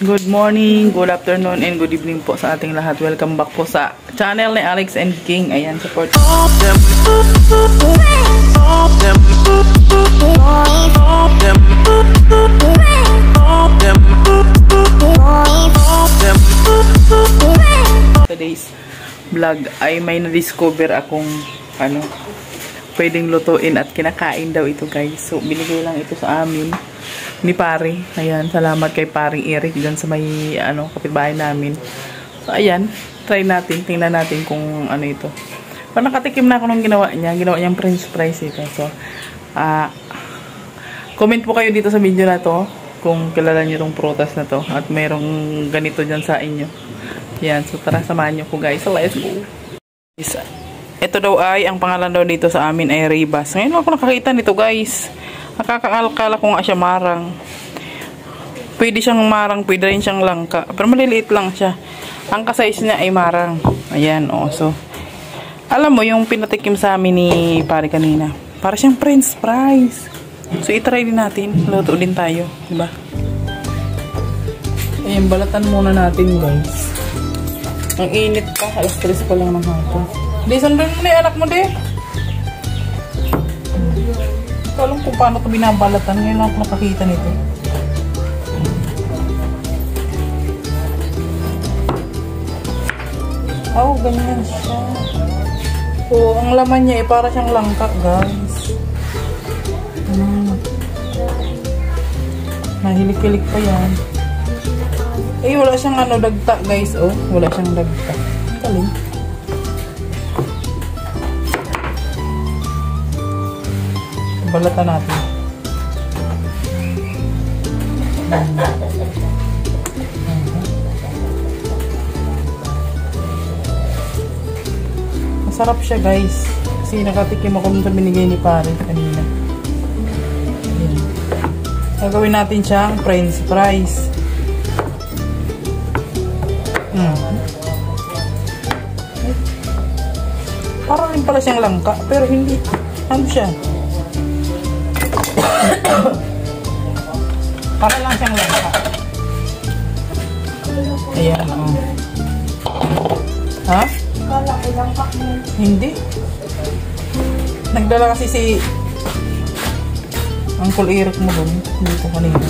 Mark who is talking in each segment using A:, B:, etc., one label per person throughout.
A: Good morning, good afternoon, and good evening po sa ating lahat. Welcome back po sa channel ni Alex and King. Ayan, support. Today's vlog ay may na-discover akong pwedeng lutuin at kinakain daw ito, guys. So, binigay lang ito sa amin ni pare. Ayan, salamat kay paring Eric dyan sa may kapitbahay namin. So, ayan, try natin, tingnan natin kung ano ito. Parang nakatikim na ako nung ginawa niyang french fries ito. So, comment po kayo dito sa video na to kung kilala niyo itong prutas na to at merong ganito dyan sa inyo. Ayan, so tara, samahan niyo ko, guys. So, let's go. Ito daw ay, ang pangalan daw dito sa amin ay Ribas. Ngayon ako nakakita nito, guys. Nakakaalkala ko nga siya marang. Pwede siyang marang, pwede rin siyang langka. Pero maliliit lang siya. Ang kasize niya ay marang. Ayan, oh. So, alam mo, yung pinatikim sa amin ni pare kanina. Para siyang french fries. So, itry din natin. Luto din tayo. Diba? Ayan, balatan muna natin, guys. Ang init pa. Alas 3 pa lang ng hapon. Di, sandun mo na yung anak mo, di. Alam kung paano ito binabalatan. Ngayon lang ako nakakita nito. Oh, ganyan siya. So, ang laman niya eh, para siyang langka, guys. Nahilik-hilik pa yan. Eh, wala siyang dagta, guys. Oh, wala siyang dagta. Ang galing. Balatan natin. Masarap siya, guys. Kasi nakatikim ako nung binigay ni pare kanina. Ayan. Gagawin natin siyang french fries. Parang rin pala siyang langka, pero hindi. Ano siya? Para lang siyang langka. Ayan, oh. Ha? Kala ko langka mo. Hindi. Nagdala kasi si Uncle Eric mo dun. Dito kanina.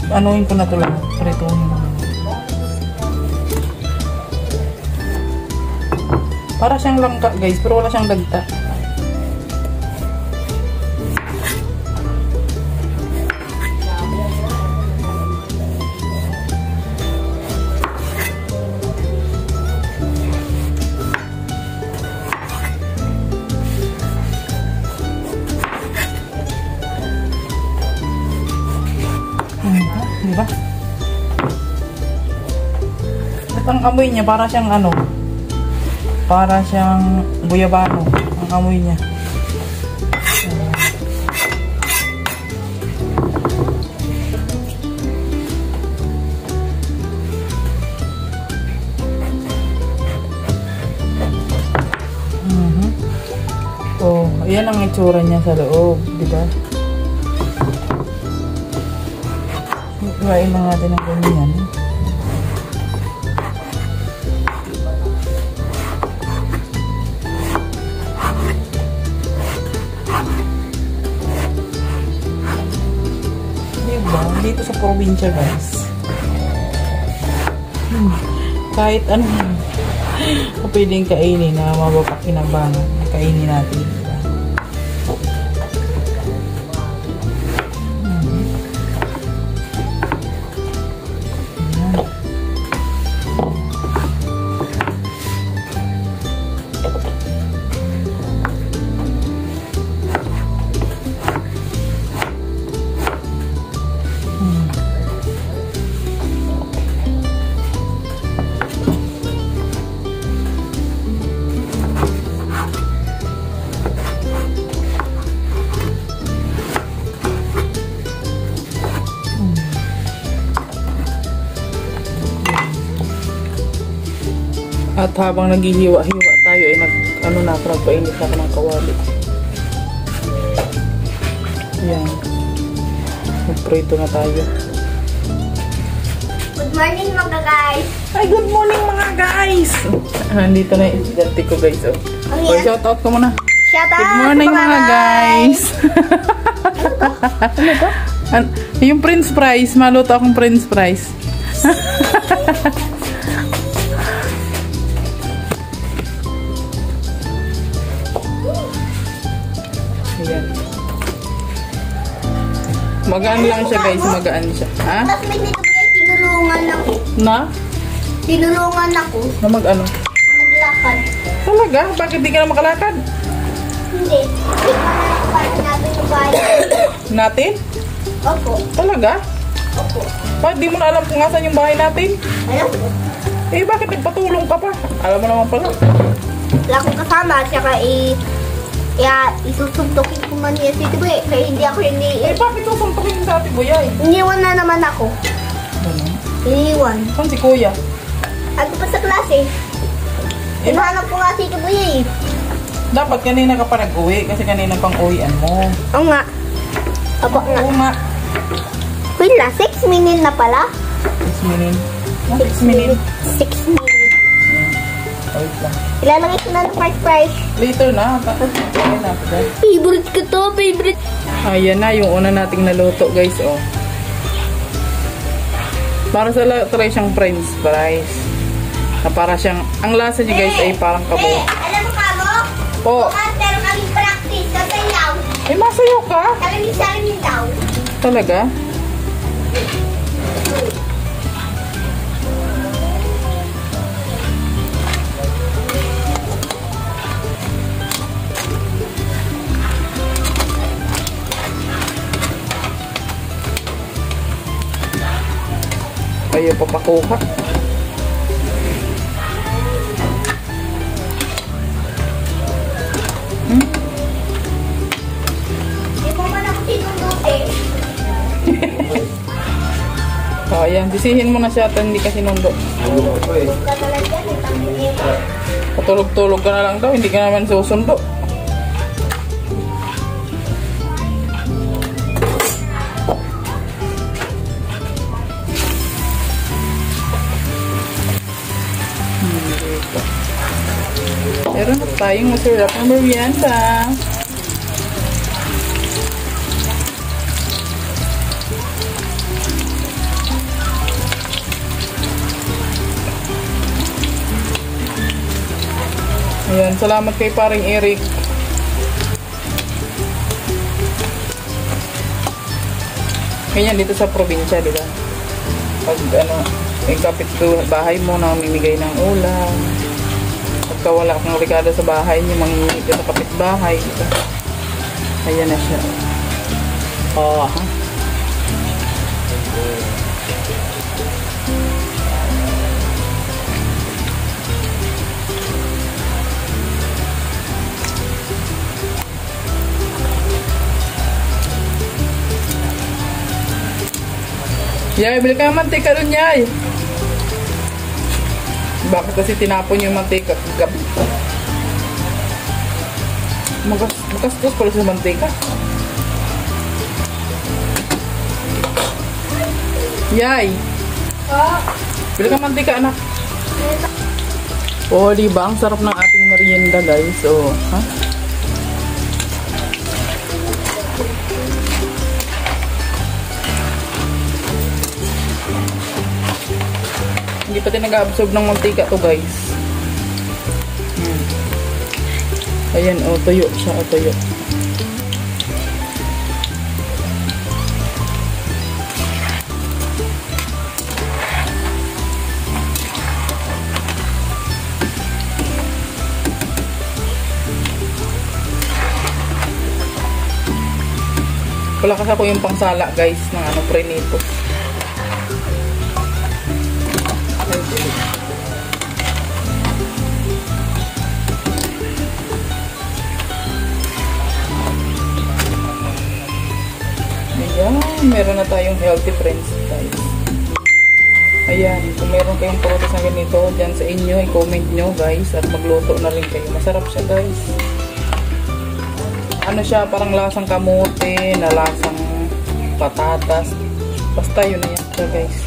A: Anuin ko na ito lang. Prituhin mo. Para siyang langka, guys. Pero wala siyang dagta. Diba? At ang amoy niya para siyang para siyang guyabano ang amoy niya. Oh, ayan ang itsura niya sa loob, diba? Iwain lang natin ang ganyan. Diba? Dito sa probinsya, guys. Kahit ano pwedeng kainin na mapapakinabangan. Kainin natin. At habang naghihiwa-hiwa tayo ay nagpainit ako ng kawali. Yan. Magprito na tayo.
B: Good morning mga guys!
A: Ay, good morning mga guys! Nandito na yung estudyante ko guys. Oh. Oh, shout out ko muna.
B: Shout out!
A: Good morning mga guys! Yung Prince Fries, maluto akong Prince Fries. Ayan. Magaan lang siya guys, magaan siya. Ha?
B: Tapos may nito ba tinulungan ako.
A: Na?
B: Tinulungan ako
A: Na mag-ano?
B: na maglakad.
A: Talaga? Bakit di ka na makalakad?
B: Hindi. Hindi pa na natin yung bahay.
A: Natin?
B: Opo.
A: Talaga?
B: Opo.
A: Bakit di mo na alam kung asan yung bahay natin?
B: Alam ko.
A: Eh, bakit nagpatulong ka pa? Alam mo naman pala.
B: Wala akong kasama. Tsaka isusuntukin ko man niya si Tiboy. Kaya hindi ako
A: Eh, bakit susuntukin yung dati, Buyay?
B: iniwan na naman ako. Iniwan.
A: Saan si Kuya?
B: Ano pa sa klase? Hinahanap ko nga si Tiboy eh.
A: Dapat kanina ka pa nag-uwi kasi kanina pang uwian mo.
B: Oo nga. Opo nga.
A: Oo nga.
B: Wait lang, 6 minutes na pala.
A: 6 minutes. 6 minutes.
B: 6 minutes.
A: Wait lang.
B: Ilalagay ko na ng french fries.
A: Later na. Ayan na.
B: Favorite ko to, favorite.
A: Ayan na yung una nating naluto guys. Oh. Para sa try siyang french fries. Na para siyang, ang lasa niya guys ay parang kabo.
B: Alam mo ka mo?
A: Po.
B: Bukas meron kaming practice sa sayaw.
A: Eh, masayaw ka?
B: Salamin daw.
A: Talaga? Ayaw papakuha.
B: Hindi mo man ako sinunuti.
A: Oh, ayan. Sisihin mo na siya at hindi ka sinundo.
B: Huwag ka talaga, itangin mo.
A: Patulog-tulog ka na lang daw. Hindi ka naman susundo. Meron na tayong masarap na merienda. Ayan, salamat kay paring Eric. Ganyan dito sa probinsya, di ba? Pag yung kapit bahay mo na mamimigay ng ulam. Pagka wala kang regalo sa bahay niyo, mangingi ka sa kapitbahay. Diba? Ayan na siya. Oh, ha? Yay, bili ka ng mantika doon, Yay. Bakit kasi tinapon yung mantika gabi? Magastos pala sa mantika. Yay! Bili ka ng mantika, anak. Oh, diba? Ang sarap ng ating merienda, guys. So, ha? Hindi pa din nag-absorb ng mantika to guys. Ayan, o, tuyo siya, o, tuyo. Wala kasi ako yung pangsala guys ng prenito. Ayan, meron na tayong healthy friends guys. Ayan, kung meron kayong prutas na ganito, dyan sa inyo, i-comment nyo guys. At magluto na rin kayo. Masarap siya guys. Ano siya, parang lasang kamote, na lasang patatas. Basta yun na yan siya guys.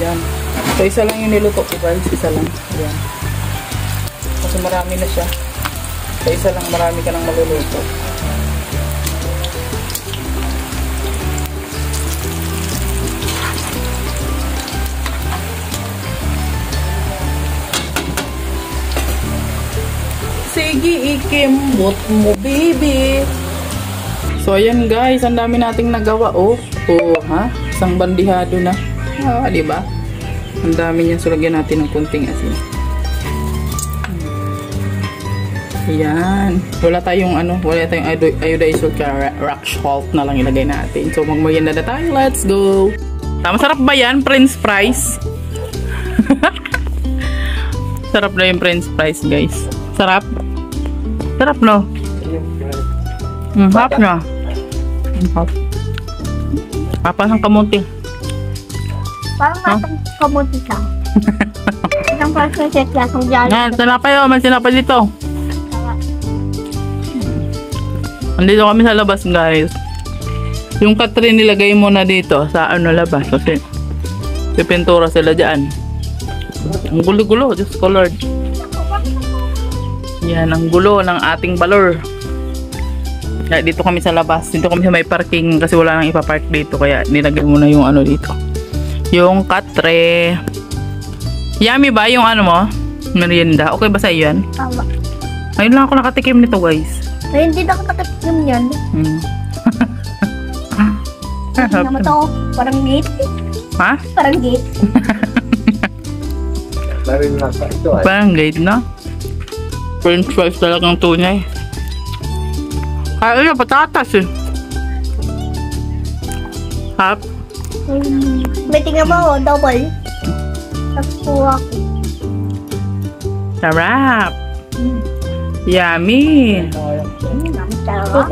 A: Ayan. So, isa lang yung niluto ko guys. Isa lang. Ayan. Kasi marami na siya. Sa isa lang marami ka nang maluluto. Sige, ikimot mo, baby. So, ayan guys. Ang dami nating nagawa. Oh, ha? Isang bandihado na. Diba? Ang dami niyan. So, lagyan natin ng kunting asin. Ayan. Wala tayong iodized rock salt na lang ilagay natin. So, magmaganda na tayo. Let's go! Masarap ba yan? French fries? Sarap na yung French fries, guys. Sarap? Sarap, no? Sarap na. Papas ang kamunti.
B: Parang matang kamuti ka. Isang parang set lasang dyan.
A: Yan, sinapay o. May sinapay dito. Andito kami sa labas, guys. Yung Catherine nilagay mo na dito sa labas. Kasi pipintura sila dyan. Ang gulo-gulo. Just colored. Yan, ang gulo ng ating balor. Kaya dito kami sa labas. Dito kami sa may parking kasi wala nang ipapark dito. Kaya nilagay mo na yung dito. Yung katre. Yummy ba yung mo? Merienda. Okay ba sa iyo yan?
B: Tama.
A: Ngayon lang ako nakatikim nito, guys.
B: Ay, hindi na ako nakatikim yan. Hindi naman ito. Parang gate.
A: Ha?
B: Parang gate.
A: Parang gate, no? French fries talagang tunay. Kaya patatas eh. Hap.
B: May tingnan mo, double. Tapos po ako.
A: Sarap. Yummy.
B: Sarap.